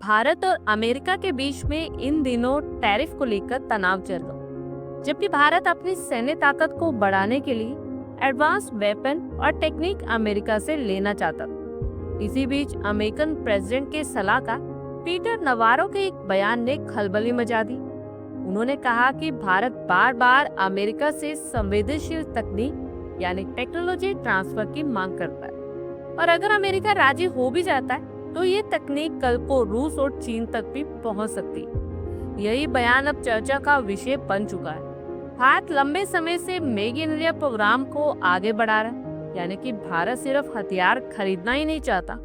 भारत और अमेरिका के बीच में इन दिनों टैरिफ को लेकर तनाव चल रहा, जबकि भारत अपनी सैन्य ताकत को बढ़ाने के लिए एडवांस वेपन और टेक्निक अमेरिका से लेना चाहता था। इसी बीच अमेरिकन प्रेसिडेंट के सलाहकार पीटर नवारो के एक बयान ने खलबली मचा दी। उन्होंने कहा कि भारत बार बार अमेरिका से संवेदनशील तकनीक यानी टेक्नोलॉजी ट्रांसफर की मांग करता है, और अगर अमेरिका राजी हो भी जाता है तो ये तकनीक कल को रूस और चीन तक भी पहुंच सकती है। यही बयान अब चर्चा का विषय बन चुका है। भारत लंबे समय से मेक इन इंडिया प्रोग्राम को आगे बढ़ा रहा है, यानी कि भारत सिर्फ हथियार खरीदना ही नहीं चाहता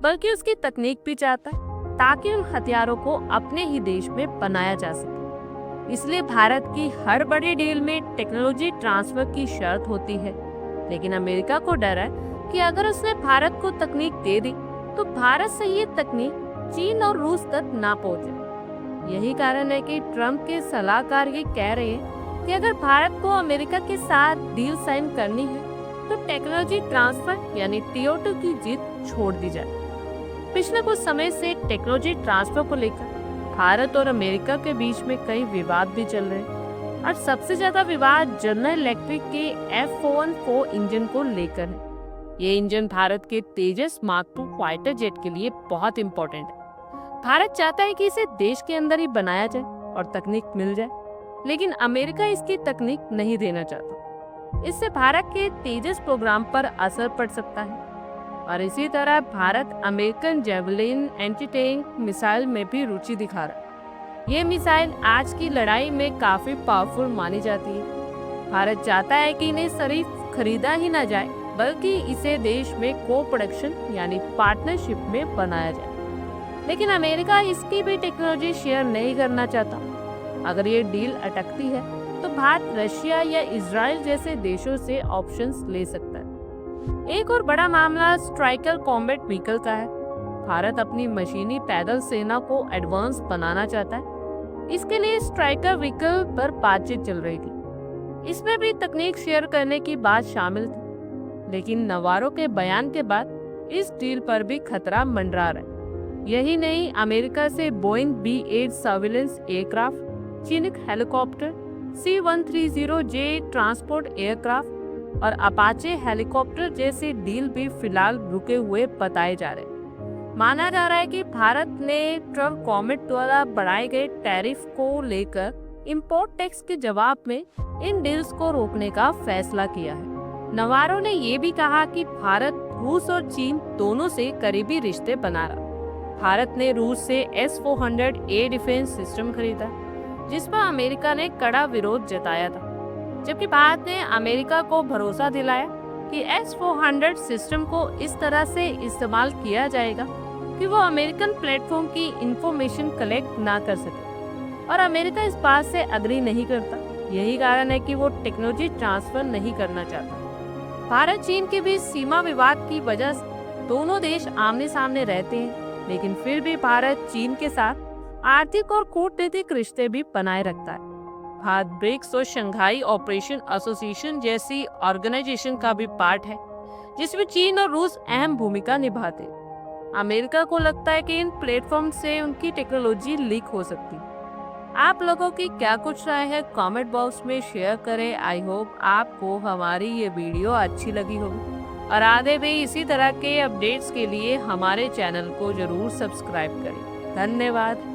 बल्कि उसकी तकनीक भी चाहता है ताकि उन हथियारों को अपने ही देश में बनाया जा सके। इसलिए भारत की हर बड़ी डील में टेक्नोलॉजी ट्रांसफर की शर्त होती है, लेकिन अमेरिका को डर है कि अगर उसने भारत को तकनीक दे दी तो भारत से ये तकनीक चीन और रूस तक ना पहुंचे। यही कारण है कि ट्रंप के सलाहकार ये कह रहे हैं कि अगर भारत को अमेरिका के साथ डील साइन करनी है तो टेक्नोलॉजी ट्रांसफर यानी TO2 की जीत छोड़ दी जाए। पिछले कुछ समय से टेक्नोलॉजी ट्रांसफर को लेकर भारत और अमेरिका के बीच में कई विवाद भी चल रहे हैं, और सबसे ज्यादा विवाद जनरल इलेक्ट्रिक के F414 इंजन को लेकर है। ये इंजन भारत के तेजस मार्क 2 फाइटर जेट के लिए बहुत इंपॉर्टेंट है। भारत चाहता है कि इसे देश के अंदर ही बनाया जाए और तकनीक मिल जाए, लेकिन अमेरिका इसकी तकनीक नहीं देना चाहता। इससे भारत के तेजस प्रोग्राम पर असर पड़ सकता है, और इसी तरह Bharat American javelin anti tank missile में भी रुचि दिखा रहा है। ये मिसाइल आज की लड़ाई में काफी पावरफुल मानी जाती है। भारत चाहता है कि इन्हें सिर्फ खरीदा ही ना जाए बल्कि इसे देश में को प्रोडक्शन यानी पार्टनरशिप में बनाया जाए, लेकिन अमेरिका इसकी भी टेक्नोलॉजी शेयर नहीं करना चाहता। अगर ये डील अटकती है तो भारत रशिया या इजराइल जैसे देशों से ऑप्शंस ले सकता है। एक और बड़ा मामला स्ट्राइकर कॉम्बैट व्हीकल का है। भारत अपनी मशीनी पैदल सेना को एडवांस बनाना चाहता है। इसके लिए स्ट्राइकर व्हीकल पर बातचीत चल रही थी। इसमें भी तकनीक शेयर करने की बात शामिल थी, लेकिन नवारो के बयान के बाद इस डील पर भी खतरा मंडरा रहा है। यही नहीं, अमेरिका से Boeing B-8 surveillance aircraft, Chinook helicopter, C-130J transport aircraft और अपाचे हेलीकॉप्टर जैसे डील भी फिलहाल रुके हुए बताए जा रहे हैं। माना जा रहा है कि भारत ने ट्रम्प कॉमेट द्वारा बढ़ाए गए टैरिफ को लेकर इंपोर्ट टैक्स के जवाब में इन डील्स को रोकने का फैसला किया है। नवारो ने ये भी कहा कि भारत रूस और चीन दोनों से करीबी रिश्ते बना रहा। भारत ने रूस से S-400A डिफेंस सिस्टम खरीदा, जिस पर अमेरिका ने कड़ा विरोध जताया था, जबकि भारत ने अमेरिका को भरोसा दिलाया कि S-400 सिस्टम को इस तरह से इस्तेमाल किया जाएगा कि वो अमेरिकन प्लेटफॉर्म की इंफॉर्मेशन कलेक्ट ना कर सके, और अमेरिका इस बात से अग्री नहीं करता। यही कारण है कि वो टेक्नोलॉजी ट्रांसफर नहीं करना चाहता। भारत चीन के बीच सीमा विवाद की वजह से दोनों देश आमने सामने रहते हैं, लेकिन फिर भी भारत चीन के साथ आर्थिक और कूटनीतिक रिश्ते भी बनाए रखता है। भारत ब्रिक्स और शंघाई ऑपरेशन एसोसिएशन जैसी ऑर्गेनाइजेशन का भी पार्ट है, जिसमें चीन और रूस अहम भूमिका निभाते हैं। अमेरिका को लगता है कि इन प्लेटफॉर्म से उनकी टेक्नोलॉजी लीक हो सकती है। आप लोगों की क्या कुछ राय है, कमेंट बॉक्स में शेयर करें। आई होप आपको हमारी ये वीडियो अच्छी लगी होगी, और आगे भी इसी तरह के अपडेट्स के लिए हमारे चैनल को जरूर सब्सक्राइब करें। धन्यवाद।